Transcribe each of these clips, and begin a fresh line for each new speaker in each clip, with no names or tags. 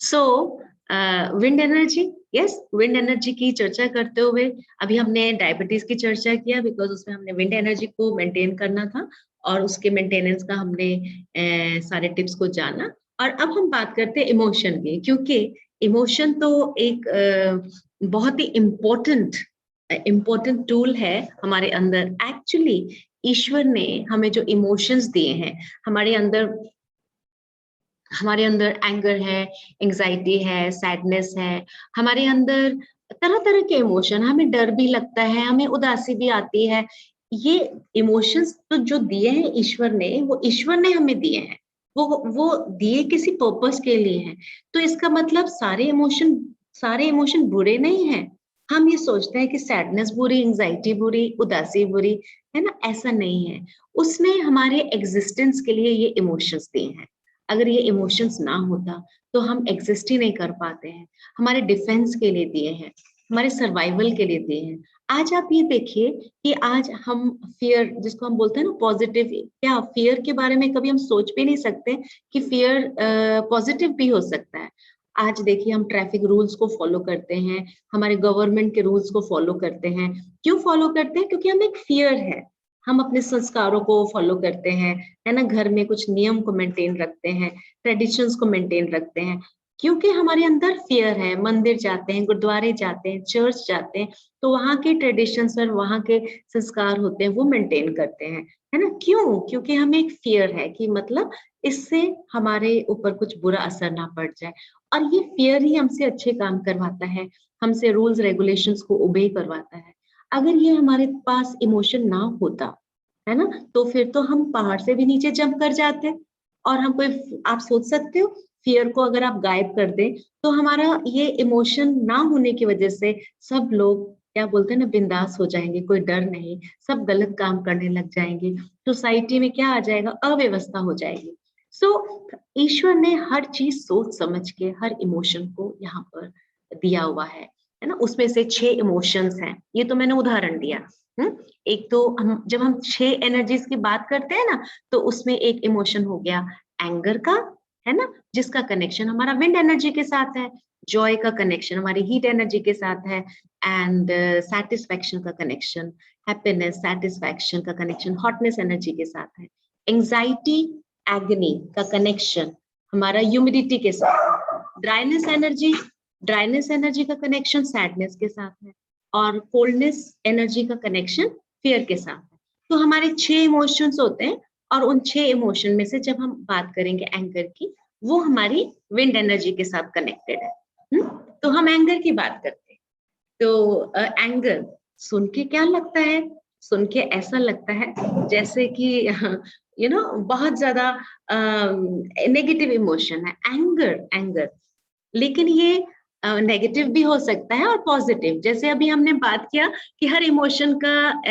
सो wind energy, yes, wind energy की चर्चा करते हुए अभी हमने डायबिटीज की चर्चा किया बिकॉज उसमें हमने विंड एनर्जी को मेंटेन करना था और उसके मेंटेनेंस का हमने सारे टिप्स को जाना। और अब हम बात करते हैं इमोशन की, क्योंकि इमोशन तो एक बहुत ही इम्पोर्टेंट टूल है हमारे अंदर। एक्चुअली ईश्वर ने हमें जो इमोशंस दिए हैं, हमारे अंदर एंगर है, एंजाइटी है, सैडनेस है, हमारे अंदर तरह तरह के इमोशन, हमें डर भी लगता है, हमें उदासी भी आती है। ये इमोशंस तो जो दिए हैं ईश्वर ने, वो ईश्वर ने हमें दिए हैं, वो दिए किसी पर्पस के लिए हैं। तो इसका मतलब सारे इमोशन बुरे नहीं हैं। हम ये सोचते हैं कि सैडनेस बुरी, एंजाइटी बुरी, उदासी बुरी, है ना? ऐसा नहीं है। उसने हमारे एग्जिस्टेंस के लिए ये इमोशंस दिए हैं। अगर ये इमोशंस ना होता तो हम एग्जिस्ट ही नहीं कर पाते हैं। हमारे डिफेंस के लिए दिए हैं, हमारे सर्वाइवल के लिए दिए हैं। आज आप ये देखिए कि आज हम फियर, जिसको हम बोलते हैं ना पॉजिटिव, क्या फियर के बारे में कभी हम सोच भी नहीं सकते कि फियर पॉजिटिव भी हो सकता है। आज देखिए हम ट्रैफिक रूल्स को फॉलो करते हैं, हमारे गवर्नमेंट के रूल्स को फॉलो करते हैं। क्यों फॉलो करते हैं? क्योंकि हमें एक फियर है। हम अपने संस्कारों को फॉलो करते हैं, है ना? घर में कुछ नियम को मेंटेन रखते हैं, ट्रेडिशंस को मेंटेन रखते हैं, क्योंकि हमारे अंदर फियर है। मंदिर जाते हैं, गुरुद्वारे जाते हैं, चर्च जाते हैं, तो वहां के ट्रेडिशंस और वहां के संस्कार होते हैं वो मेंटेन करते हैं, है ना? क्यों? क्योंकि हमें एक फियर है कि मतलब इससे हमारे ऊपर कुछ बुरा असर ना पड़ जाए। और ये फियर ही हमसे अच्छे काम करवाता है, हमसे रूल्स रेगुलेशंस को ओबे करवाता है। अगर ये हमारे पास इमोशन ना होता, है ना, तो फिर तो हम पहाड़ से भी नीचे जंप कर जाते। और हम कोई, आप सोच सकते हो, फियर को अगर आप गायब कर दें तो हमारा ये इमोशन ना होने की वजह से सब लोग क्या बोलते हैं ना, बिंदास हो जाएंगे, कोई डर नहीं, सब गलत काम करने लग जाएंगे, सोसाइटी में क्या आ जाएगा, अव्यवस्था हो जाएगी। सो ईश्वर ने हर चीज सोच समझ के हर इमोशन को यहाँ पर दिया हुआ है ना? उसमें से 6 इमोशंस हैं, ये तो मैंने उदाहरण दिया। एक तो हम जब हम 6 एनर्जीज की बात करते हैं ना, तो उसमें एक इमोशन हो गया एंगर का, है ना, जिसका कनेक्शन हमारा विंड एनर्जी के साथ है। जॉय का कनेक्शन हमारी हीट एनर्जी के साथ है। एंड सेटिस्फैक्शन का कनेक्शन, हैप्पीनेस सेटिस्फैक्शन का कनेक्शन हॉटनेस एनर्जी के साथ है। एंजाइटी, एग्नी का कनेक्शन हमारा ह्यूमिडिटी के साथ। ड्राइनेस एनर्जी का कनेक्शन सैडनेस के साथ है। और कोल्डनेस एनर्जी का कनेक्शन फियर के साथ है। तो हमारे 6 इमोशंस होते हैं, और उन 6 इमोशन में से जब हम बात करेंगे एंगर की, वो हमारी विंड एनर्जी के साथ कनेक्टेड है। तो हम एंगर की बात करते हैं। तो एंगर सुन के क्या लगता है? सुन के ऐसा लगता है जैसे कि बहुत ज्यादा नेगेटिव इमोशन है एंगर। लेकिन ये नेगेटिव भी हो सकता है और पॉजिटिव। जैसे अभी हमने बात किया कि हर इमोशन का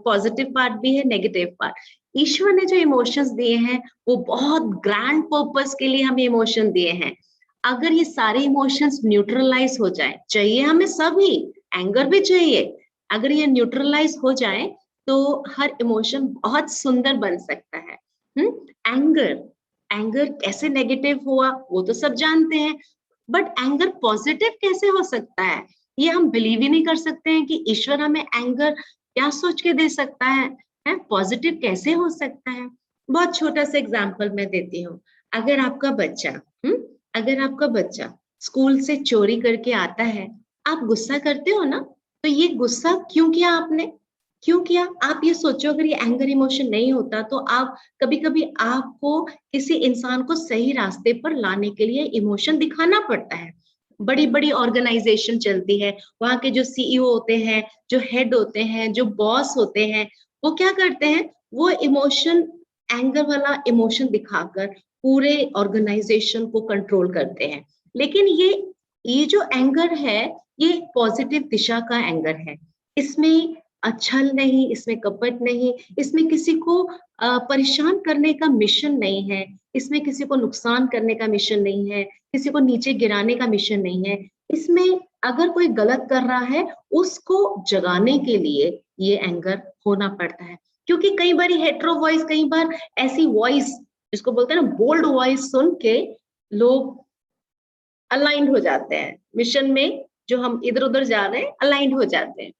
पॉजिटिव पार्ट भी है, नेगेटिव पार्ट। ईश्वर ने जो इमोशंस दिए हैं वो बहुत ग्रैंड पर्पस के लिए हमें इमोशन दिए हैं। अगर ये सारे इमोशंस न्यूट्रलाइज हो जाए, चाहिए हमें सभी, एंगर भी चाहिए, अगर ये न्यूट्रलाइज हो जाए तो हर इमोशन बहुत सुंदर बन सकता है। एंगर एंगर कैसे नेगेटिव हुआ वो तो सब जानते हैं, बट एंगर पॉजिटिव कैसे हो सकता है? ये हम बिलीव ही नहीं कर सकते हैं कि ईश्वर हमें एंगर क्या सोच के दे सकता है पॉजिटिव कैसे हो सकता है? बहुत छोटा सा एग्जांपल मैं देती हूँ। अगर आपका बच्चा अगर आपका बच्चा स्कूल से चोरी करके आता है, आप गुस्सा करते हो ना? तो ये गुस्सा क्यों किया आपने? क्यों किया? आप ये सोचो, अगर ये एंगर इमोशन नहीं होता तो आप कभी कभी आपको किसी इंसान को सही रास्ते पर लाने के लिए इमोशन दिखाना पड़ता है। बड़ी बड़ी ऑर्गेनाइजेशन चलती है, वहां के जो सीईओ होते हैं, जो हेड होते हैं, जो बॉस होते हैं, वो क्या करते हैं? वो इमोशन, एंगर वाला इमोशन दिखाकर पूरे ऑर्गेनाइजेशन को कंट्रोल करते हैं। लेकिन ये जो एंगर है, ये पॉजिटिव दिशा का एंगर है। इसमें छल नहीं, इसमें कपट नहीं, इसमें किसी को परेशान करने का मिशन नहीं है, इसमें किसी को नुकसान करने का मिशन नहीं है, किसी को नीचे गिराने का मिशन नहीं है। इसमें अगर कोई गलत कर रहा है उसको जगाने के लिए ये एंगर होना पड़ता है। क्योंकि कई बार हेट्रो वॉइस, कई बार ऐसी वॉइस जिसको बोलते हैं ना बोल्ड वॉइस सुन के लोग अलाइंड हो जाते हैं मिशन में, जो हम इधर उधर जा रहे हैं अलाइंड हो जाते हैं।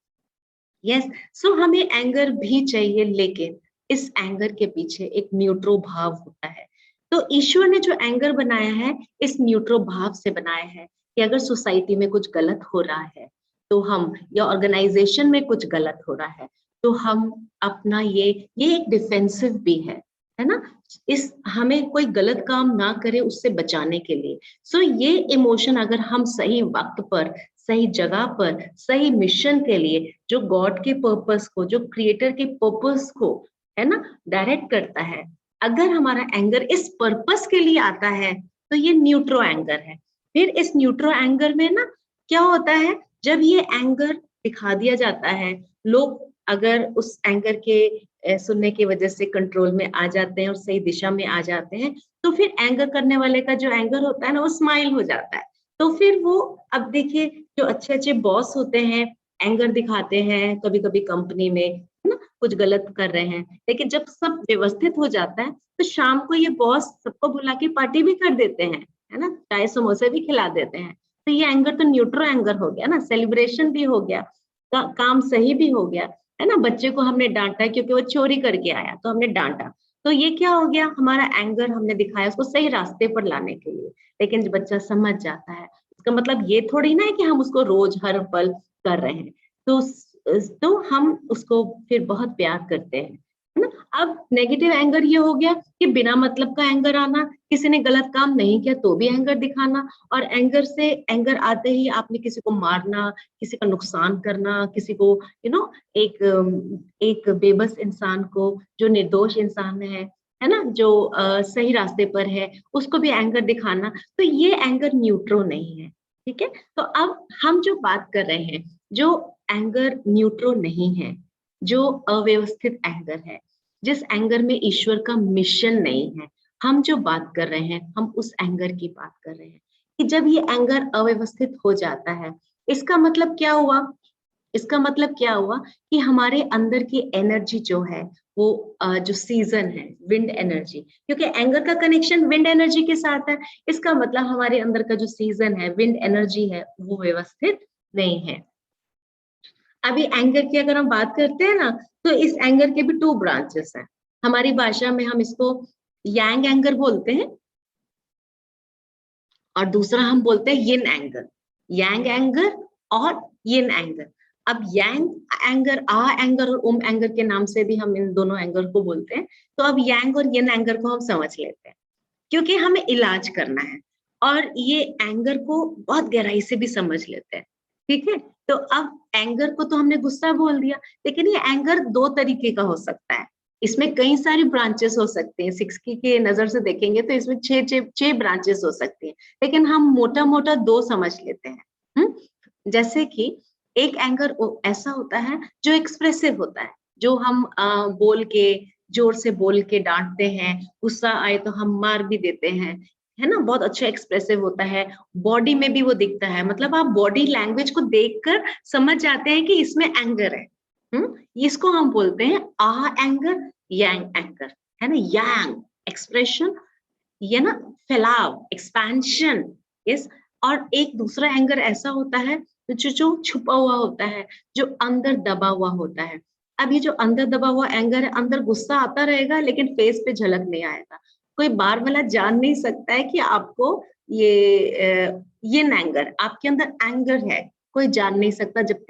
यस, सो हमें एंगर भी चाहिए, लेकिन इस एंगर के पीछे एक न्यूट्रो भाव होता है। तो ईश्वर ने जो एंगर बनाया है, इस न्यूट्रो भाव से बनाया है कि अगर सोसाइटी में कुछ गलत हो रहा है तो हम, या ऑर्गेनाइजेशन में कुछ गलत हो रहा है तो हम अपना ये एक डिफेंसिव भी है ना, इस हमें कोई गलत काम ना करे उससे बचाने के लिए। सो ये इमोशन अगर हम सही वक्त पर, सही जगह पर, सही मिशन के लिए, जो गॉड के पर्पस को, जो क्रिएटर के पर्पस को, है ना, डायरेक्ट करता है, अगर हमारा एंगर इस पर्पस के लिए आता है तो ये न्यूट्रो एंगर है। फिर इस न्यूट्रो एंगर में ना क्या होता है, जब ये एंगर दिखा दिया जाता है, लोग अगर उस एंगर के सुनने की वजह से कंट्रोल में आ जाते हैं और सही दिशा में आ जाते हैं, तो फिर एंगर करने वाले का जो एंगर होता है ना, वो स्माइल हो जाता है। तो फिर वो, अब देखिए, जो अच्छे अच्छे बॉस होते हैं एंगर दिखाते हैं कभी कभी कंपनी में, है ना, कुछ गलत कर रहे हैं, लेकिन जब सब व्यवस्थित हो जाता है तो शाम को ये बॉस सबको बुला के पार्टी भी कर देते हैं, है ना, चाय समोसे भी खिला देते हैं। तो ये एंगर तो न्यूट्रो एंगर हो गया ना, सेलिब्रेशन भी हो गया, काम सही भी हो गया, है ना। बच्चे को हमने डांटा क्योंकि वो चोरी करके आया तो हमने डांटा, तो ये क्या हो गया, हमारा एंगर हमने दिखाया उसको सही रास्ते पर लाने के लिए। लेकिन जब बच्चा समझ जाता है, इसका मतलब ये थोड़ी ना है कि हम उसको रोज हर पल कर रहे हैं, तो हम उसको फिर बहुत प्यार करते हैं, है ना। अब नेगेटिव एंगर ये हो गया कि बिना मतलब का एंगर आना, किसी ने गलत काम नहीं किया तो भी एंगर दिखाना, और एंगर आते ही आपने किसी को मारना, किसी का नुकसान करना, किसी को एक बेबस इंसान को, जो निर्दोष इंसान है ना, जो सही रास्ते पर है, उसको भी एंगर दिखाना, तो ये एंगर न्यूट्रो नहीं है। ठीक है, तो अब हम जो बात कर रहे हैं, जो एंगर न्यूट्रो नहीं है, जो अव्यवस्थित एंगर है, जिस एंगर में ईश्वर का मिशन नहीं है, हम जो बात कर रहे हैं, हम उस एंगर की बात कर रहे हैं कि जब ये एंगर अव्यवस्थित हो जाता है, इसका मतलब क्या हुआ, इसका मतलब क्या हुआ कि हमारे अंदर की एनर्जी जो है, वो जो सीजन है, विंड एनर्जी, क्योंकि एंगर का कनेक्शन विंड एनर्जी के साथ है, इसका मतलब हमारे अंदर का जो सीजन है, विंड एनर्जी है, वो व्यवस्थित नहीं है। अभी एंगर की अगर हम बात करते हैं ना, तो इस एंगर के भी 2 ब्रांचेस हैं। हमारी भाषा में हम इसको यांग एंगर बोलते हैं, और दूसरा हम बोलते हैं यिन एंगर, यांग एंगर और यिन एंगर। अब यांग एंगर, आ एंगर और एंगर के नाम से भी हम इन दोनों एंगर को बोलते हैं। तो अब यांग और यिन एंगर को हम समझ लेते हैं, क्योंकि हमें इलाज करना है और ये एंगर को बहुत गहराई से भी समझ लेते हैं। ठीक है, तो अब एंगर को तो हमने गुस्सा बोल दिया, लेकिन ये एंगर 2 तरीके का हो सकता है, इसमें कई सारी ब्रांचेस हो सकते हैं। 6 की नजर से देखेंगे तो इसमें 6 ब्रांचेस हो सकती हैं, लेकिन हम मोटा मोटा 2 समझ लेते हैं। जैसे कि एक एंगर ऐसा होता है जो एक्सप्रेसिव होता है, जो हम बोल के, जोर से बोल के डांटते हैं, गुस्सा आए तो हम मार भी देते हैं, है ना, बहुत अच्छा एक्सप्रेसिव होता है। बॉडी में भी वो दिखता है, मतलब आप बॉडी लैंग्वेज को देखकर समझ जाते हैं कि इसमें एंगर है। इसको हम बोलते हैं आ एंगर, यांग एंगर, है ना, यांग एक्सप्रेशन, ये ना फैलाव, एक्सपेंशन, यस। और एक दूसरा एंगर ऐसा होता है जो छुपा हुआ होता है, जो अंदर दबा हुआ होता है। अब ये जो अंदर दबा हुआ एंगर है, अंदर गुस्सा आता रहेगा लेकिन फेस पे झलक नहीं आएगा, कोई बाहर वाला जान नहीं सकता है कि आपको ये एंगर, आपके अंदर एंगर है, कोई जान नहीं सकता जब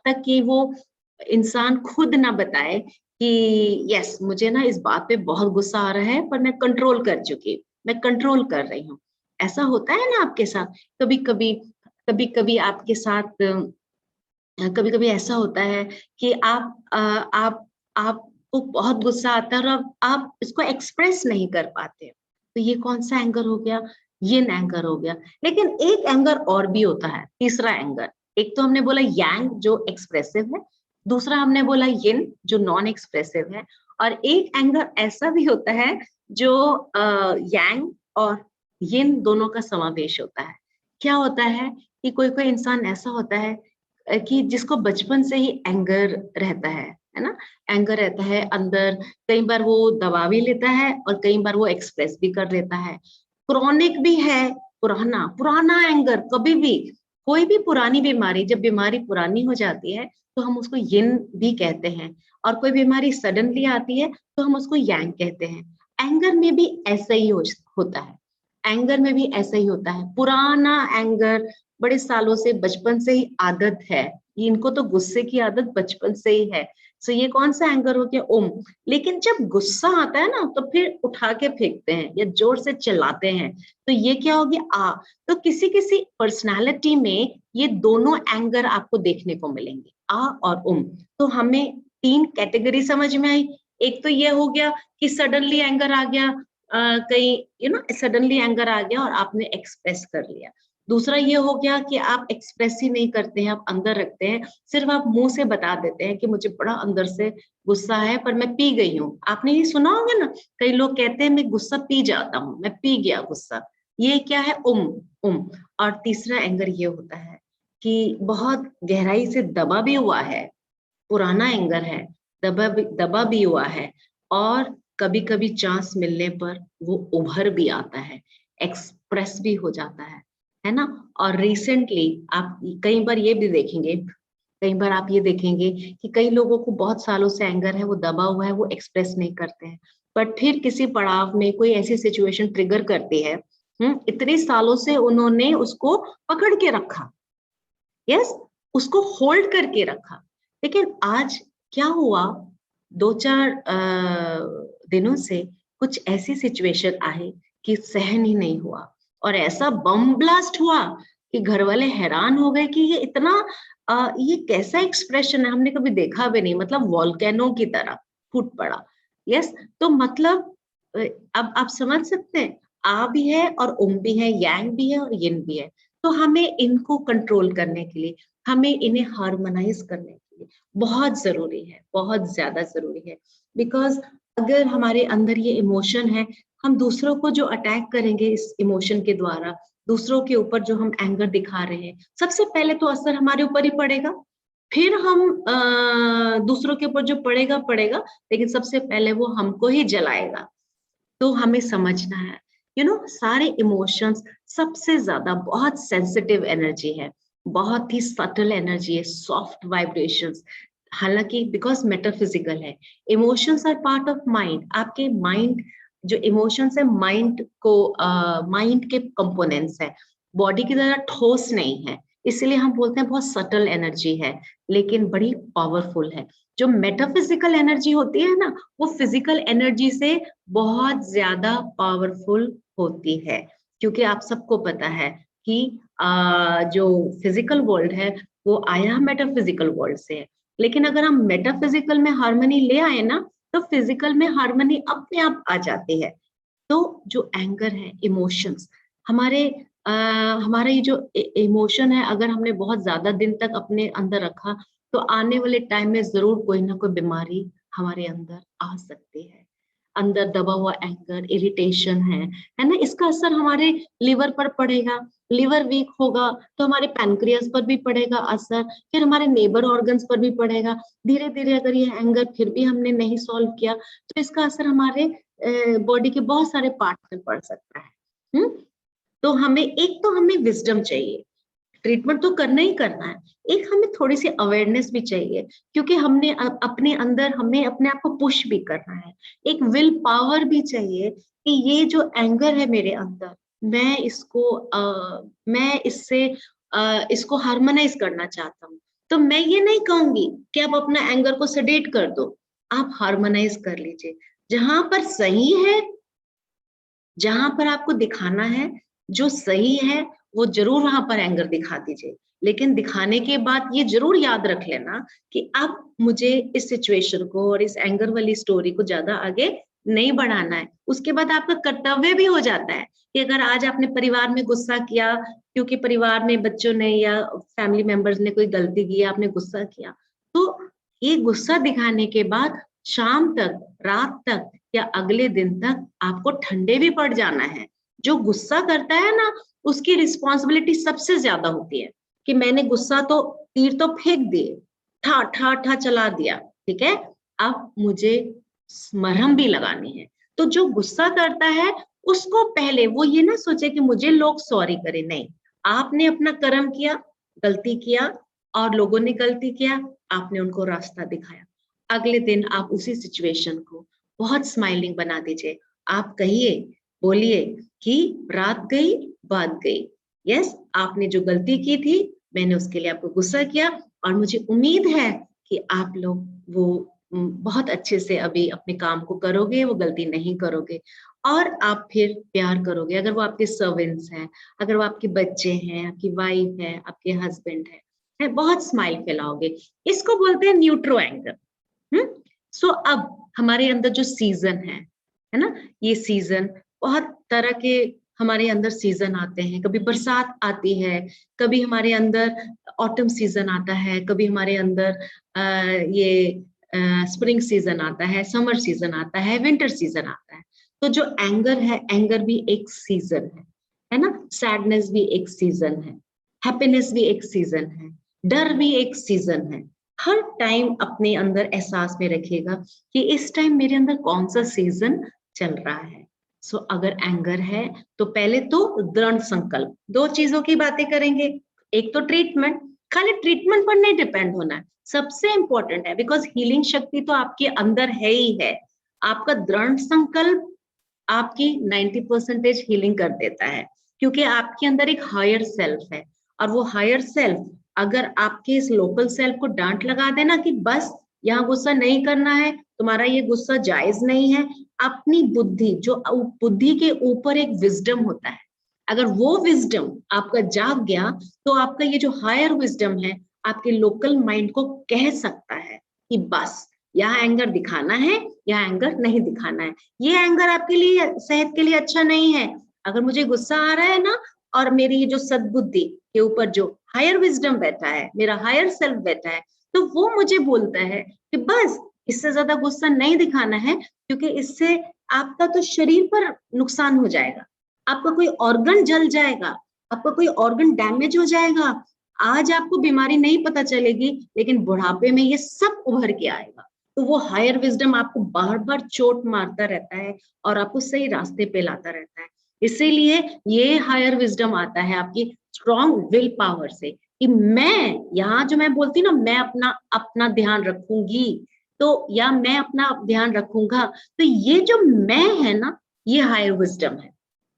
तक कि वो इंसान खुद ना बताए कि यस, मुझे ना इस बात पे बहुत गुस्सा आ रहा है, पर मैं कंट्रोल कर चुकी, मैं कंट्रोल कर रही हूँ। ऐसा होता है ना आपके साथ, कभी कभी, कभी कभी आपके साथ, कभी कभी ऐसा होता है कि आपको बहुत गुस्सा आता है और आप इसको एक्सप्रेस नहीं कर पाते, तो ये कौन सा एंगर हो गया, ये एंगर हो गया। लेकिन एक एंगर और भी होता है, तीसरा एंगर। एक तो हमने बोला यांग जो एक्सप्रेसिव है, दूसरा हमने बोला यिन जो नॉन एक्सप्रेसिव है, और एक एंगर ऐसा भी होता है जो यांग और यिन दोनों का समावेश होता है। क्या होता है कि कोई कोई इंसान ऐसा होता है कि जिसको बचपन से ही एंगर रहता है ना, एंगर रहता है अंदर, कई बार वो दबा भी लेता है और कई बार वो एक्सप्रेस भी कर लेता है, क्रॉनिक भी है, पुराना पुराना एंगर, कभी भी कोई भी पुरानी बीमारी, जब बीमारी पुरानी हो जाती है तो हम उसको यिन भी कहते हैं, और कोई बीमारी सडनली आती है तो हम उसको यांग कहते हैं। एंगर में भी ऐसा ही होता है, एंगर में भी ऐसा ही होता है। पुराना एंगर, बड़े सालों से, बचपन से ही आदत है, इनको तो गुस्से की आदत बचपन से ही है। सो ये कौन सा एंगर हो गया? ओम। लेकिन जब गुस्सा आता है ना, तो फिर उठा के फेंकते हैं या जोर से चिल्लाते हैं, तो ये क्या हो गया? आ। तो किसी किसी पर्सनालिटी में ये दोनों एंगर आपको देखने को मिलेंगे, आ और उम। तो हमें 3 कैटेगरी समझ में आई। एक तो ये हो गया कि सडनली एंगर आ गया, कहीं सडनली एंगर आ गया और आपने एक्सप्रेस कर लिया। दूसरा ये हो गया कि आप एक्सप्रेस ही नहीं करते हैं, आप अंदर रखते हैं, सिर्फ आप मुंह से बता देते हैं कि मुझे बड़ा अंदर से गुस्सा है पर मैं पी गई हूँ। आपने ये सुना होगा ना, कई लोग कहते हैं मैं गुस्सा पी जाता हूँ, मैं पी गया गुस्सा। ये क्या है? उम। और तीसरा एंगर ये होता है कि बहुत गहराई से दबा भी हुआ है, पुराना एंगर है, दबा भी हुआ है, और कभी कभी चांस मिलने पर वो उभर भी आता है, एक्सप्रेस भी हो जाता है ना। और रिसेंटली आप कई बार ये भी देखेंगे, कई बार आप ये देखेंगे कि कई लोगों को बहुत सालों से एंगर है, वो दबा हुआ है, वो एक्सप्रेस नहीं करते हैं, बट फिर किसी पड़ाव में कोई ऐसी सिचुएशन ट्रिगर करती है, इतने सालों से उन्होंने उसको पकड़ के रखा, यस, उसको होल्ड करके रखा। लेकिन आज क्या हुआ, 2-4 दिनों से कुछ ऐसी सिचुएशन आई कि सहन ही नहीं हुआ, और ऐसा बम ब्लास्ट हुआ कि घर वाले हैरान हो गए कि ये इतना ये कैसा एक्सप्रेशन है, हमने कभी देखा भी नहीं, मतलब वॉल्केनो की तरह फूट पड़ा। यस, तो मतलब अ, अब आप समझ सकते हैं, आ भी है और उम भी है, यांग भी है और यिन भी है। तो हमें इनको कंट्रोल करने के लिए, हमें इन्हें हार्मोनाइज करने के लिए बहुत जरूरी है, बहुत ज्यादा जरूरी है। बिकॉज अगर हमारे अंदर ये इमोशन है, हम दूसरों को जो अटैक करेंगे इस इमोशन के द्वारा, दूसरों के ऊपर जो हम एंगर दिखा रहे हैं, सबसे पहले तो असर हमारे ऊपर ही पड़ेगा, फिर हम दूसरों के ऊपर जो पड़ेगा पड़ेगा, लेकिन सबसे पहले वो हमको ही जलाएगा। तो हमें समझना है, सारे इमोशंस सबसे ज्यादा बहुत सेंसिटिव एनर्जी है, बहुत ही सटल एनर्जी है, सॉफ्ट वाइब्रेशंस। हालांकि बिकॉज मेटाफिजिकल है, emotions are part of mind. आपके माइंड, जो इमोशंस है माइंड को, माइंड के कंपोनेंट्स है, बॉडी की तरह ठोस नहीं है, इसलिए हम बोलते हैं बहुत सटल एनर्जी है, लेकिन बड़ी पावरफुल है। जो मेटाफिजिकल एनर्जी होती है ना, वो फिजिकल एनर्जी से बहुत ज्यादा पावरफुल होती है, क्योंकि आप सबको पता है कि जो फिजिकल वर्ल्ड है वो आया मेटाफिजिकल वर्ल्ड से है, लेकिन अगर हम मेटाफिजिकल में हार्मनी ले आए ना, तो फिजिकल में हार्मनी अपने आप आ जाती है। तो जो एंगर है, इमोशंस, हमारे हमारा ये जो इमोशन है, अगर हमने बहुत ज्यादा दिन तक अपने अंदर रखा, तो आने वाले टाइम में जरूर कोई ना कोई बीमारी हमारे अंदर आ सकती है। अंदर दबा हुआ एंगर, इरिटेशन है ना, इसका असर हमारे लिवर पर पड़ेगा, लिवर वीक होगा तो हमारे पैनक्रियास पर भी पड़ेगा असर, फिर हमारे नेबर ऑर्गन्स पर भी पड़ेगा। धीरे धीरे अगर ये एंगर फिर भी हमने नहीं सॉल्व किया, तो इसका असर हमारे बॉडी के बहुत सारे पार्ट में पड़ सकता है। तो हमें, एक तो हमें विजडम चाहिए, ट्रीटमेंट तो करना ही करना है, एक हमें थोड़ी सी अवेयरनेस भी चाहिए, क्योंकि हमने अपने अंदर, हमें अपने आप को पुश भी करना है, एक विल पावर भी चाहिए कि ये जो एंगर है मेरे अंदर, मैं इसको मैं इससे इसको हार्मोनाइज करना चाहता हूँ। तो मैं ये नहीं कहूंगी कि आप अपना एंगर को सेडेट कर दो, आप हार्मोनाइज कर लीजिए। जहां पर सही है, जहां पर आपको दिखाना है, जो सही है, वो जरूर वहां पर एंगर दिखा दीजिए, लेकिन दिखाने के बाद ये जरूर याद रख लेना कि अब मुझे इस सिचुएशन को और इस एंगर वाली स्टोरी को ज्यादा आगे नहीं बढ़ाना है। उसके बाद आपका कर्तव्य भी हो जाता है कि अगर आज आपने परिवार में गुस्सा किया, क्योंकि परिवार में बच्चों ने या फैमिली मेंबर्स ने कोई गलती की, आपने गुस्सा किया, तो ये गुस्सा दिखाने के बाद शाम तक, रात तक या अगले दिन तक आपको ठंडे भी पड़ जाना है। जो गुस्सा करता है ना, उसकी रिस्पॉन्सिबिलिटी सबसे ज्यादा होती है कि मैंने गुस्सा तो, तीर तो फेंक दिए, ठा ठा ठा चला दिया, ठीक है, अब मुझे मरहम भी लगानी है। तो जो गुस्सा करता है उसको पहले वो ये ना सोचे कि मुझे लोग सॉरी करें, नहीं, आपने अपना कर्म किया, गलती किया और लोगों ने गलती किया, आपने उनको रास्ता दिखाया। अगले दिन आप उसी सिचुएशन को बहुत स्माइलिंग बना दीजिए। आप कहिए, बोलिए कि रात गई बात गई। यस, आपने जो गलती की थी मैंने उसके लिए आपको गुस्सा किया और मुझे उम्मीद है कि आप लोग वो बहुत अच्छे से अभी अपने काम को करोगे, वो गलती नहीं करोगे और आप फिर प्यार करोगे। अगर वो आपके सर्वेंट्स हैं, अगर वो आपके बच्चे हैं, आपकी वाइफ है, आपके हस्बैंड है, बहुत स्माइल फैलाओगे। इसको बोलते हैं न्यूट्रो एंगर। सो अब हमारे अंदर जो सीजन है ना, ये सीजन बहुत तरह के हमारे अंदर सीजन आते हैं। कभी बरसात आती है, कभी हमारे अंदर ऑटम सीजन आता है, कभी हमारे अंदर ये स्प्रिंग सीजन आता है, समर सीजन आता है, विंटर सीजन आता है। तो जो एंगर है, एंगर भी एक सीजन है ना, सैडनेस भी एक सीजन है, हैप्पीनेस भी एक सीजन है, डर भी एक सीजन है। हर टाइम अपने अंदर एहसास में रखिएगा कि इस टाइम मेरे अंदर कौन सा सीजन चल रहा है। सो अगर एंगर है तो पहले तो दृढ़ संकल्प, दो चीजों की बातें करेंगे। एक तो ट्रीटमेंट, खाली ट्रीटमेंट पर नहीं डिपेंड होना है, सबसे इंपॉर्टेंट है, बिकॉज हीलिंग शक्ति तो आपके अंदर है ही है। आपका दृढ़ संकल्प आपकी 90% हीलिंग कर देता है, क्योंकि आपके अंदर एक हायर सेल्फ है और वो हायर सेल्फ अगर आपके इस लोकल सेल्फ को डांट लगा देना कि बस यहाँ गुस्सा नहीं करना है, तुम्हारा ये गुस्सा जायज नहीं है, अपनी बुद्धि, जो बुद्धि के ऊपर एक विजडम होता है, अगर वो विजडम आपका जाग गया तो आपका ये जो हायर विजडम है आपके लोकल माइंड को कह सकता है कि बस यहाँ एंगर दिखाना है, यहाँ एंगर नहीं दिखाना है, ये एंगर आपके लिए सेहत के लिए अच्छा नहीं है। अगर मुझे गुस्सा आ रहा है ना और मेरी ये जो सद्बुद्धि के ऊपर जो हायर विजडम बैठा है, मेरा हायर सेल्फ बैठा है, तो वो मुझे बोलता है कि बस इससे ज्यादा गुस्सा नहीं दिखाना है, क्योंकि इससे आपका तो शरीर पर नुकसान हो जाएगा, आपका कोई ऑर्गन जल जाएगा, आपका कोई ऑर्गन डैमेज हो जाएगा। आज आपको बीमारी नहीं पता चलेगी लेकिन बुढ़ापे में ये सब उभर के आएगा। तो वो हायर विजडम आपको बार बार चोट मारता रहता है और आपको सही रास्ते पे लाता रहता है। इसीलिए ये हायर विजडम आता है आपकी स्ट्रॉन्ग विल पावर से कि मैं यहाँ जो मैं बोलती ना, मैं अपना अपना ध्यान रखूंगी, तो या मैं अपना ध्यान रखूंगा, तो ये जो मैं है ना, ये हायर विजडम है।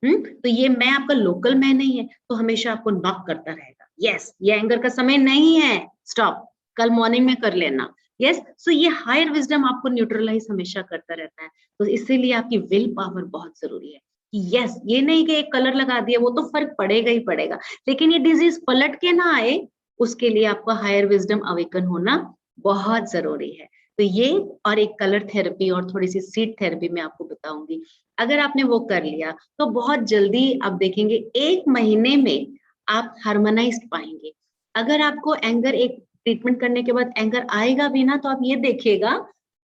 तो ये मैं आपका लोकल मैं नहीं है, तो हमेशा आपको नॉक करता रहेगा, यस ये एंगर का समय नहीं है, स्टॉप, कल मॉर्निंग में कर लेना। यस, सो ये हायर विजडम आपको न्यूट्रलाइज हमेशा करता रहता है। तो इसीलिए आपकी विल पावर बहुत जरूरी है कि यस, ये नहीं कि एक कलर लगा दिया वो तो फर्क पड़ेगा ही पड़ेगा, लेकिन ये डिजीज पलट के ना आए उसके लिए आपका हायर विजडम अवेकन होना बहुत जरूरी है। तो ये और एक कलर थेरेपी और थोड़ी सी सीड थेरेपी मैं आपको बताऊंगी। अगर आपने वो कर लिया तो बहुत जल्दी आप देखेंगे 1 महीने में आप हार्मोनाइज्ड पाएंगे। अगर आपको एंगर एक ट्रीटमेंट करने के बाद एंगर आएगा भी ना, तो आप ये देखिएगा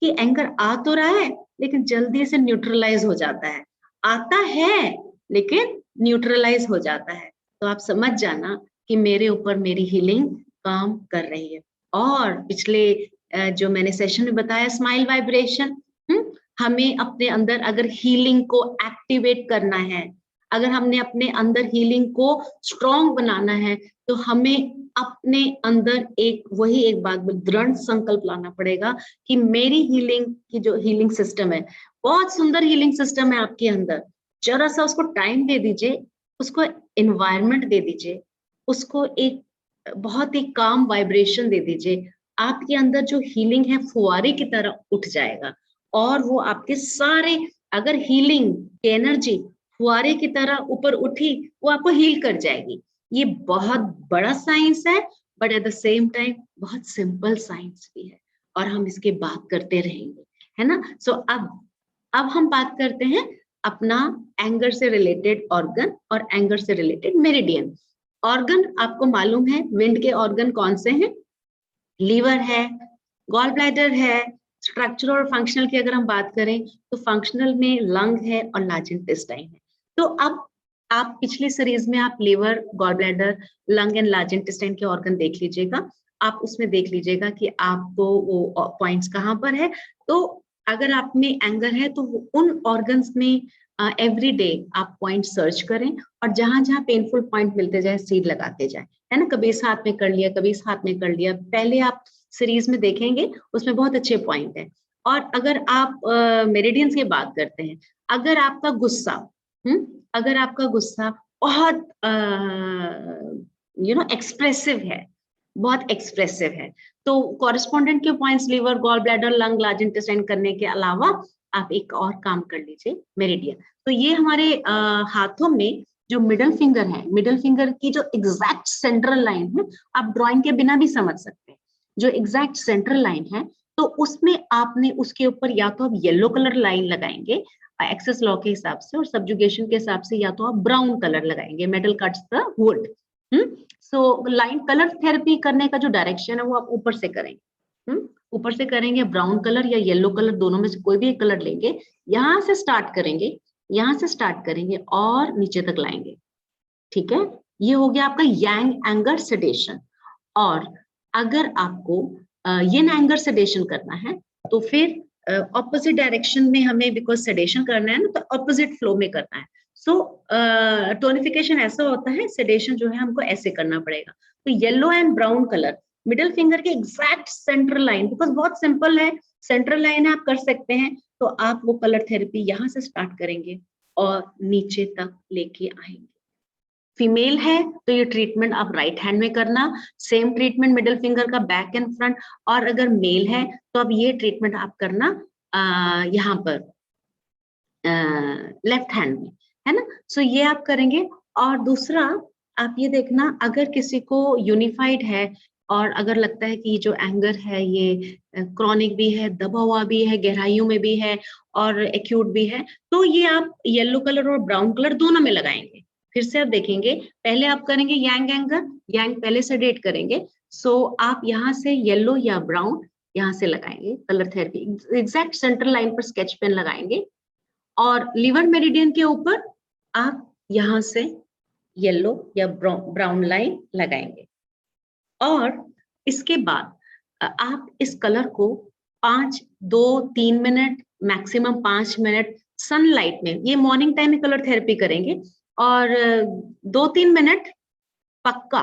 कि एंगर आ तो रहा है लेकिन जल्दी से न्यूट्रलाइज हो जाता है, आता है लेकिन न्यूट्रलाइज हो जाता है। तो आप समझ जाना कि मेरे ऊपर मेरी हीलिंग काम कर रही है। और पिछले जो मैंने सेशन में बताया स्माइल वाइब्रेशन, हमें अपने अंदर अगर हीलिंग को एक्टिवेट करना है, अगर हमने अपने अंदर हीलिंग को स्ट्रॉन्ग बनाना है, तो हमें अपने अंदर एक बात दृढ़ संकल्प लाना पड़ेगा कि मेरी हीलिंग की जो हीलिंग सिस्टम है, बहुत सुंदर हीलिंग सिस्टम है आपके अंदर, जरा सा उसको टाइम दे दीजिए, उसको एनवायरनमेंट दे दीजिए, उसको एक बहुत ही काम वाइब्रेशन दे दीजिए, आपके अंदर जो हीलिंग है फुवारे की तरह उठ जाएगा और वो आपके सारे, अगर हीलिंग की एनर्जी फुवारे की तरह ऊपर उठी, वो आपको हील कर जाएगी। ये बहुत बड़ा साइंस है but at the same time बहुत सिंपल साइंस भी है और हम इसके बात करते रहेंगे, है ना। सो अब हम बात करते हैं अपना एंगर से रिलेटेड ऑर्गन और एंगर से रिलेटेड मेरिडियन। ऑर्गन आपको मालूम है विंड के ऑर्गन कौन से हैं? लीवर है, गॉल ब्लैडर है। स्ट्रक्चरल और फंक्शनल की अगर हम बात करें तो फंक्शनल में लंग है और लार्ज इंटेस्टाइन है। तो अब आप पिछली सीरीज में आप liver, gall bladder, lung and large intestine के ऑर्गन देख लीजिएगा। आप उसमें देख लीजिएगा कि आपको वो पॉइंट्स कहाँ पर है। तो अगर आप में एंगर है तो उन ऑर्गन्स में एवरी डे आप पॉइंट सर्च करें और जहां जहां पेनफुल पॉइंट मिलते जाए सीड लगाते जाए, है ना। कभी इस हाथ में कर लिया, कभी इस हाथ में कर लिया, पहले आप सीरीज में देखेंगे उसमें बहुत अच्छे पॉइंट है। और अगर आप मेरिडियंस की बात करते हैं, अगर आपका गुस्सा अगर आपका गुस्सा बहुत एक्सप्रेसिव है, बहुत एक्सप्रेसिव है, तो कॉरेस्पॉन्डेंट के points liver, gall bladder, lung, large intestine करने के अलावा आप एक और काम कर लीजिए, मेरिडियन। तो ये हमारे हाथों में जो मिडल फिंगर है, मिडल फिंगर की जो एग्जैक्ट सेंट्रल लाइन है, आप ड्राइंग के बिना भी समझ सकते हैं, जो एग्जैक्ट सेंट्रल लाइन है, तो उसमें आपने उसके ऊपर या तो आप येलो कलर लाइन लगाएंगे एक्सेस लॉ के हिसाब से, और सब्जुगेशन के हिसाब से या तो आप ब्राउन कलर लगाएंगे, metal cuts the wood. So line colour therapy करने का जो डायरेक्शन है वो आप ऊपर से करेंगे, ऊपर से करेंगे, ब्राउन कलर या येलो कलर दोनों में से कोई भी एक कलर लेंगे, यहां से स्टार्ट करेंगे, यहां से स्टार्ट करेंगे और नीचे तक लाएंगे, ठीक है। ये हो गया आपका यांग एंगर सेडेशन। और अगर आपको यिन एंगर सेडेशन करना है तो फिर ऑपोजिट डायरेक्शन में हमें, बिकॉज सेडेशन करना है ना, तो ऑपोजिट फ्लो में करना है। सो टोनिफिकेशन ऐसा होता है, सेडेशन जो है हमको ऐसे करना पड़ेगा। तो yellow and brown colour middle finger के एग्जैक्ट सेंट्रल लाइन, बिकॉज बहुत सिंपल है, सेंट्रल लाइन आप कर सकते हैं, तो आप वो कलर थेरेपी यहां से स्टार्ट करेंगे और नीचे तक लेके आएंगे। फीमेल है तो ये ट्रीटमेंट आप राइट हैंड में करना, सेम ट्रीटमेंट मिडिल फिंगर का बैक एंड फ्रंट। और अगर मेल है तो अब ये ट्रीटमेंट आप करना यहाँ पर लेफ्ट हैंड में, है ना। सो ये आप करेंगे। और दूसरा आप ये देखना, अगर किसी को यूनिफाइड है और अगर लगता है कि ये जो एंगर है ये क्रॉनिक भी है, दबा हुआ भी है, गहराइयों में भी है और एक्यूट भी है, तो ये आप येलो कलर और ब्राउन कलर दोनों में लगाएंगे। फिर से आप देखेंगे, पहले आप करेंगे यांग एंगर, यांग पहले सेडेट करेंगे, सो आप यहाँ से येलो या ब्राउन यहाँ से लगाएंगे colour therapy, exact central line पर स्केच पेन लगाएंगे और लिवर मेरिडियन के ऊपर आप यहाँ से येलो या ब्राउन लाइन लगाएंगे। और इसके बाद आप इस कलर को 2-3 मिनट मैक्सिमम 5 मिनट सनलाइट में, ये मॉर्निंग टाइम में कलर थेरेपी करेंगे, और 2-3 मिनट पक्का,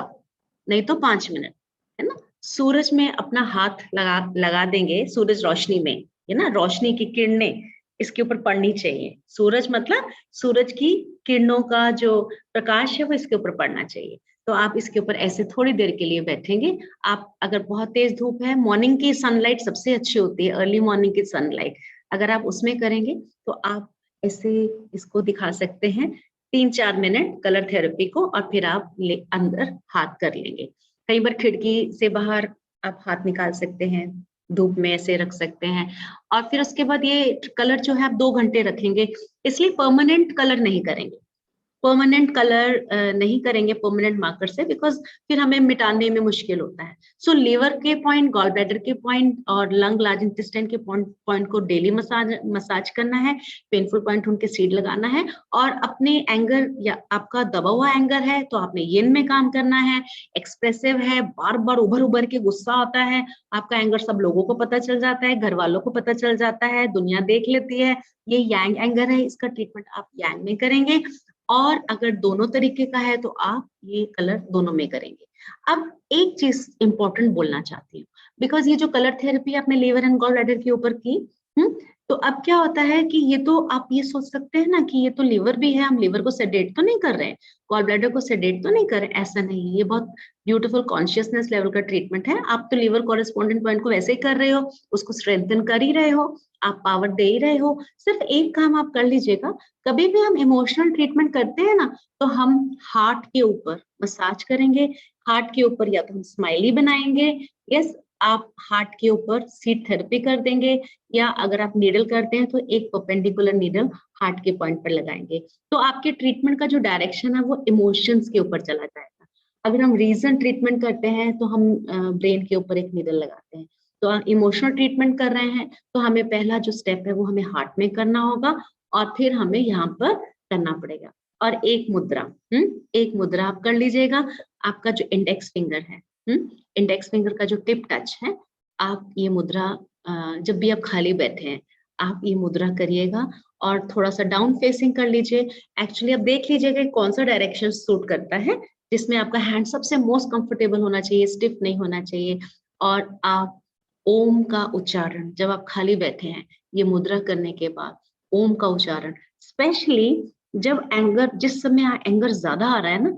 नहीं तो 5 मिनट, है ना, सूरज में अपना हाथ लगा देंगे, सूरज रोशनी में, है ना, रोशनी की किरणें इसके ऊपर पड़नी चाहिए। सूरज मतलब सूरज की किरणों का जो प्रकाश है वो इसके ऊपर पड़ना चाहिए। तो आप इसके ऊपर ऐसे थोड़ी देर के लिए बैठेंगे। आप अगर बहुत तेज धूप है, मॉर्निंग की सनलाइट सबसे अच्छी होती है, अर्ली मॉर्निंग की सनलाइट, अगर आप उसमें करेंगे तो आप ऐसे इसको दिखा सकते हैं 3-4 मिनट कलर थेरेपी को, और फिर आप अंदर हाथ कर लेंगे। कई बार खिड़की से बाहर आप हाथ निकाल सकते हैं, धूप में ऐसे रख सकते हैं। और फिर उसके बाद ये कलर जो है आप 2 घंटे रखेंगे, इसलिए परमानेंट कलर नहीं करेंगे, परमानेंट कलर नहीं करेंगे परमानेंट मार्कर से, बिकॉज फिर हमें मिटाने में मुश्किल होता है। सो लीवर के पॉइंट, गॉल ब्लैडर के पॉइंट और लंग, लार्ज इंटेस्टाइन के पॉइंट को डेली मसाज करना है, पेनफुल पॉइंट उनके सीड लगाना है। और अपने एंगर, या आपका दबा हुआ एंगर है तो आपने यिन में काम करना है, एक्सप्रेसिव है, बार बार उभर उभर के गुस्सा आता है, आपका एंगर सब लोगों को पता चल जाता है, घर वालों को पता चल जाता है, दुनिया देख लेती है, ये यांग एंगर है, इसका ट्रीटमेंट आप यांग में करेंगे। और अगर दोनों तरीके का है तो आप ये कलर दोनों में करेंगे। अब एक चीज इंपॉर्टेंट बोलना चाहती हूँ, बिकॉज ये जो कलर थेरेपी आपने लीवर एंड गॉल ब्लैडर के ऊपर की, तो अब क्या होता है कि ये तो आप ये सोच सकते हैं ना कि ये तो लीवर भी है, हम लीवर को सेडेट तो नहीं कर रहे हैं, गॉल ब्लैडर को सेडेट तो नहीं कर रहे, ऐसा नहीं है। ये बहुत ब्यूटीफुल कॉन्शियसनेस लेवल का ट्रीटमेंट है। आप तो लीवर कॉरेस्पॉन्डेंट पॉइंट को वैसे ही कर रहे हो, उसको स्ट्रेंथन कर ही रहे हो, आप पावर दे ही रहे हो। सिर्फ एक काम आप कर लीजिएगा, कभी भी हम इमोशनल ट्रीटमेंट करते हैं ना, तो हम हार्ट के ऊपर मसाज करेंगे, हार्ट के ऊपर या तो हम स्माइली बनाएंगे, यस, आप हार्ट के ऊपर सीट थेरेपी कर देंगे, या अगर आप नीडल करते हैं तो एक परपेंडिकुलर नीडल हार्ट के पॉइंट पर लगाएंगे। तो आपके ट्रीटमेंट का जो डायरेक्शन है वो इमोशंस के ऊपर चला जाएगा। अगर हम रीजन ट्रीटमेंट करते हैं तो हम ब्रेन के ऊपर एक नीडल लगाते हैं। तो इमोशनल ट्रीटमेंट कर रहे हैं तो हमें पहला जो स्टेप है वो हमें हार्ट में करना होगा, और फिर हमें यहाँ पर करना पड़ेगा। और एक मुद्रा, एक मुद्रा आप कर लीजिएगा, आपका जो इंडेक्स फिंगर है, इंडेक्स फिंगर का जो टिप टच है, आप ये मुद्रा जब भी आप खाली बैठे हैं आप ये मुद्रा करिएगा और थोड़ा सा डाउन फेसिंग कर लीजिए। एक्चुअली आप देख लीजिएगा कौन सा डायरेक्शन सूट करता है, जिसमें आपका हैंड सबसे मोस्ट कंफर्टेबल होना चाहिए, स्टिफ नहीं होना चाहिए। और आप ओम का उच्चारण जब आप खाली बैठे हैं ये मुद्रा करने के बाद ओम का उच्चारण, स्पेशली जब एंगर, जिस समय एंगर ज्यादा आ रहा है ना,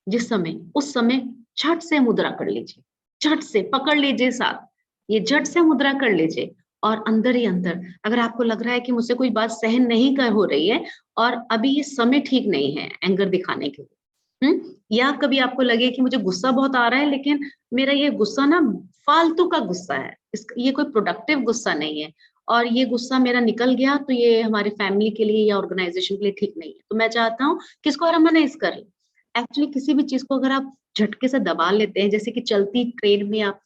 जिस समय, उस समय झट से मुद्रा कर लीजिए, झट से पकड़ लीजिए साथ, ये झट से मुद्रा कर लीजिए। और अंदर ही अंदर अगर आपको लग रहा है कि मुझसे कोई बात सहन नहीं कर हो रही है और अभी ये समय ठीक नहीं है एंगर दिखाने के लिए, या कभी आपको लगे कि मुझे गुस्सा बहुत आ रहा है लेकिन मेरा ये गुस्सा ना फालतू का गुस्सा है, ये कोई प्रोडक्टिव गुस्सा नहीं है, और ये गुस्सा मेरा निकल गया तो ये हमारी फैमिली के लिए या ऑर्गेनाइजेशन के लिए ठीक नहीं है, तो मैं चाहता हूँ कि इसको हार्मोनाइज कर लें। एक्चुअली किसी भी चीज को अगर आप झटके से दबा लेते हैं, जैसे कि चलती ट्रेन में आप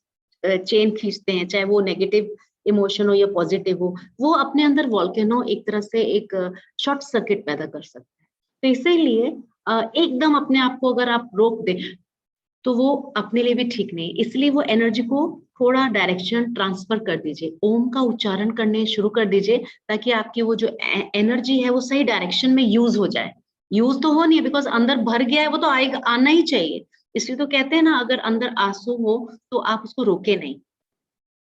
चेन खींचते हैं, चाहे वो नेगेटिव इमोशन हो या पॉजिटिव हो, वो अपने अंदर वॉल्केनो एक तरह से एक शॉर्ट सर्किट पैदा कर सकता है। तो इसीलिए एकदम अपने आप को अगर आप रोक दें तो वो अपने लिए भी ठीक नहीं, इसलिए वो एनर्जी को थोड़ा डायरेक्शन ट्रांसफर कर दीजिए, ओम का उच्चारण करने शुरू कर दीजिए, ताकि आपकी वो जो एनर्जी है वो सही डायरेक्शन में यूज हो जाए। यूज तो हो नहीं, बिकॉज अंदर भर गया है, वो तो आएगा, आना ही चाहिए। इसलिए तो कहते हैं ना, अगर अंदर आंसू हो तो आप उसको रोके नहीं,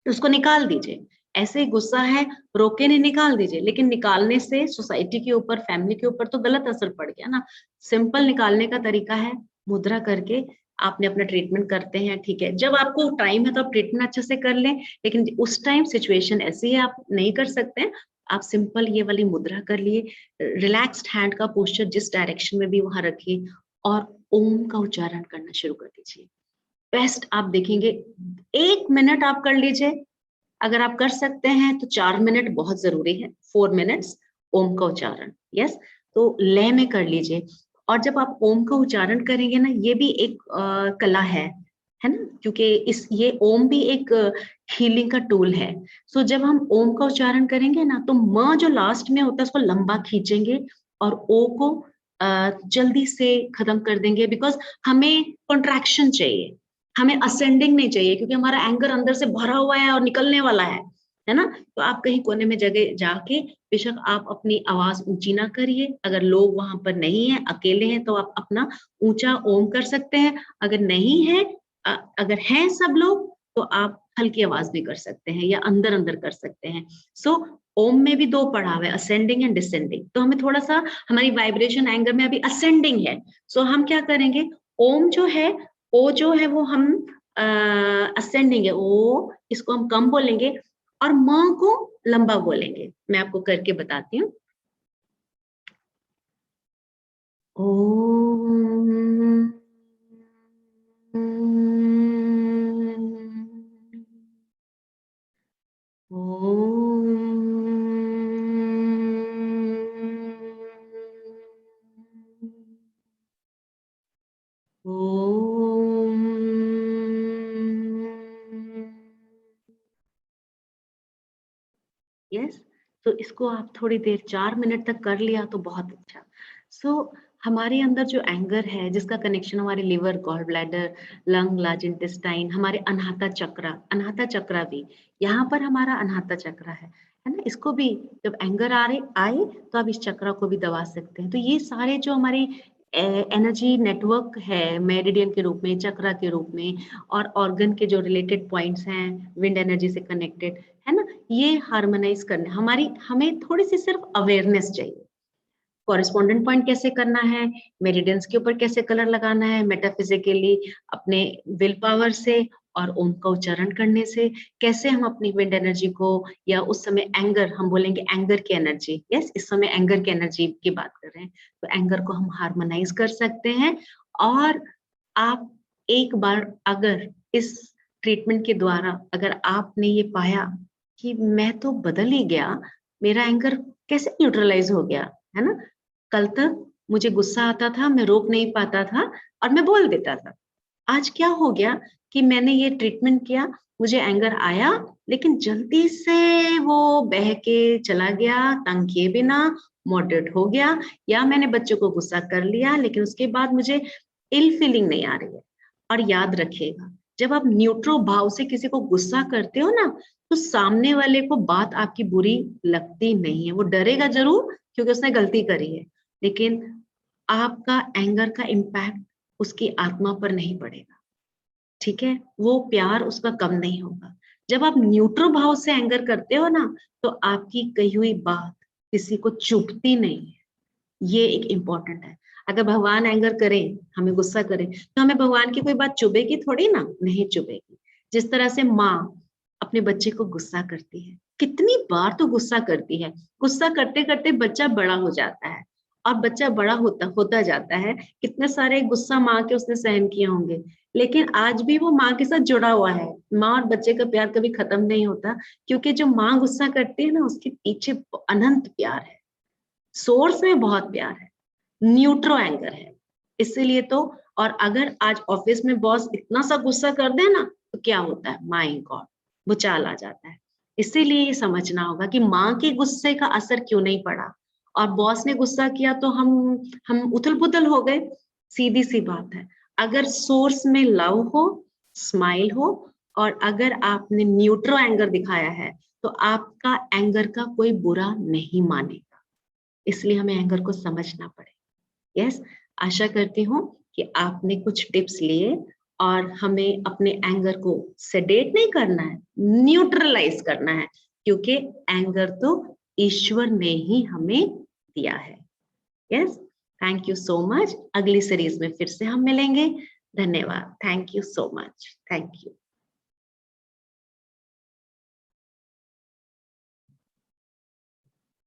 उसको निकाल दीजिए। ऐसे ही गुस्सा है, रोके नहीं, निकाल दीजिए, लेकिन निकालने से सोसाइटी के ऊपर, फैमिली के ऊपर तो गलत असर पड़ गया ना। सिंपल निकालने का तरीका है मुद्रा करके आपने अपना ट्रीटमेंट करते हैं, ठीक है। जब आपको टाइम है तो आप ट्रीटमेंट अच्छे से कर लें, लेकिन उस टाइम सिचुएशन ऐसी है आप नहीं कर सकते हैं, आप सिंपल ये वाली मुद्रा कर लिए, रिलैक्स्ड हैंड का पोस्चर जिस डायरेक्शन में भी वहां रखिए और ओम का उच्चारण करना शुरू कर दीजिए। बेस्ट आप देखेंगे, 1 मिनट आप कर लीजिए, अगर आप कर सकते हैं तो 4 मिनट बहुत जरूरी है, 4 मिनट्स ओम का उच्चारण, यस। तो लय में कर लीजिए। और जब आप ओम का उच्चारण करेंगे ना, ये भी एक कला है ना, क्योंकि इस ये ओम भी एक हीलिंग का टूल है। सो जब हम ओम का उच्चारण करेंगे ना, तो म जो लास्ट में होता है उसको लंबा खींचेंगे और ओ को जल्दी से खत्म कर देंगे, बिकॉज हमें कॉन्ट्रैक्शन चाहिए, हमें असेंडिंग नहीं चाहिए, क्योंकि हमारा एंगर अंदर से भरा हुआ है और निकलने वाला है ना। तो आप कहीं कोने में जगह जाके बेशक आप अपनी आवाज ऊंची ना करिए, अगर लोग वहां पर नहीं है, अकेले हैं, तो आप अपना ऊंचा ओम कर सकते हैं। अगर नहीं है, अगर हैं सब लोग, तो आप हल्की आवाज भी कर सकते हैं या अंदर अंदर कर सकते हैं। सो ओम में भी 2 पड़ाव है, असेंडिंग एंड डिसेंडिंग। तो हमें थोड़ा सा, हमारी वाइब्रेशन एंगर में अभी असेंडिंग है। सो हम क्या करेंगे, ओम जो है, ओ जो है वो हम असेंडिंग है, ओ इसको हम कम बोलेंगे और म को लंबा बोलेंगे। मैं आपको करके बताती हूँ। ओम यस। तो इसको आप थोड़ी देर 4 मिनट तक कर लिया तो बहुत अच्छा। सो हमारे अंदर जो एंगर है, जिसका कनेक्शन हमारे liver, gall bladder, lung, large intestine, हमारे अनाहता चक्रा भी, यहाँ पर हमारा अनाहता चक्रा है ना, इसको भी जब एंगर आ रहे आए तो आप इस चक्रा को भी दबा सकते हैं। तो ये सारे जो हमारी एनर्जी नेटवर्क है, मेरिडियन के रूप में, चक्रा के रूप में, और ऑर्गन के जो रिलेटेड पॉइंट्स हैं विंड एनर्जी से कनेक्टेड, है ना, ये हार्मोनाइज करने हमें थोड़ी सी सिर्फ अवेयरनेस चाहिए। कॉरेस्पॉन्डेंट पॉइंट कैसे करना है, मेरिडियंस के ऊपर कैसे कलर लगाना है, मेटाफिजिकली अपने विल पावर से और ओम का उच्चारण करने से कैसे हम अपनी विंड एनर्जी को, या उस समय एंगर, हम बोलेंगे एंगर की एनर्जी, यस, इस समय एंगर की एनर्जी की बात कर रहे हैं, तो एंगर को हम हार्मोनाइज कर सकते हैं। और आप एक बार अगर इस ट्रीटमेंट के द्वारा अगर आपने ये पाया कि मैं तो बदल ही गया, मेरा एंगर कैसे न्यूट्रलाइज हो गया, है ना, कल तक मुझे गुस्सा आता था, मैं रोक नहीं पाता था और मैं बोल देता था, आज क्या हो गया कि मैंने ये ट्रीटमेंट किया, मुझे एंगर आया लेकिन जल्दी से वो बह के चला गया, तंग किए बिना मॉडरेट हो गया, या मैंने बच्चों को गुस्सा कर लिया लेकिन उसके बाद मुझे इल फीलिंग नहीं आ रही है। और याद रखिएगा, जब आप न्यूट्रो भाव से किसी को गुस्सा करते हो ना, तो सामने वाले को बात आपकी बुरी लगती नहीं है, वो डरेगा जरूर क्योंकि उसने गलती करी है, लेकिन आपका एंगर का इम्पैक्ट उसकी आत्मा पर नहीं पड़ेगा, ठीक है? वो प्यार उसका कम नहीं होगा। जब आप न्यूट्रल भाव से एंगर करते हो ना, तो आपकी कही हुई बात किसी को चुभती नहीं है। ये एक इम्पोर्टेंट है। अगर भगवान एंगर करें, हमें गुस्सा करें, तो हमें भगवान की कोई बात चुभेगी थोड़ी ना, नहीं चुभेगी। जिस तरह से माँ अपने बच्चे को गुस्सा करती है, कितनी बार तो गुस्सा करती है, गुस्सा करते करते बच्चा बड़ा हो जाता है, और बच्चा बड़ा होता होता जाता है, कितने सारे गुस्सा माँ के उसने सहन किए होंगे, लेकिन आज भी वो माँ के साथ जुड़ा हुआ है। माँ और बच्चे का प्यार कभी खत्म नहीं होता, क्योंकि जो माँ गुस्सा करती है ना, उसके पीछे अनंत प्यार है, सोर्स में बहुत प्यार है, न्यूट्रो एंगर है। इसीलिए तो, और अगर आज ऑफिस में बॉस इतना सा गुस्सा कर दे ना, तो क्या होता है, माय गॉड, भूचाल आ जाता है। इसीलिए ये समझना होगा कि माँ के गुस्से का असर क्यों नहीं पड़ा, और बॉस ने गुस्सा किया तो हम उथल पुथल हो गए। सीधी सी बात है, अगर सोर्स में लव हो, स्माइल हो, और अगर आपने न्यूट्रो एंगर दिखाया है, तो आपका एंगर का कोई बुरा नहीं मानेगा। इसलिए हमें एंगर को समझना पड़ेगा। यस, आशा करती हूँ कि आपने कुछ टिप्स लिए, और हमें अपने एंगर को सेडेट नहीं करना है, न्यूट्रलाइज करना है, क्योंकि एंगर तो ईश्वर ने ही हमें दिया है। Yes, thank you so much. अगली सीरीज में फिर से हम मिलेंगे। धन्यवाद, thank you so much, thank you.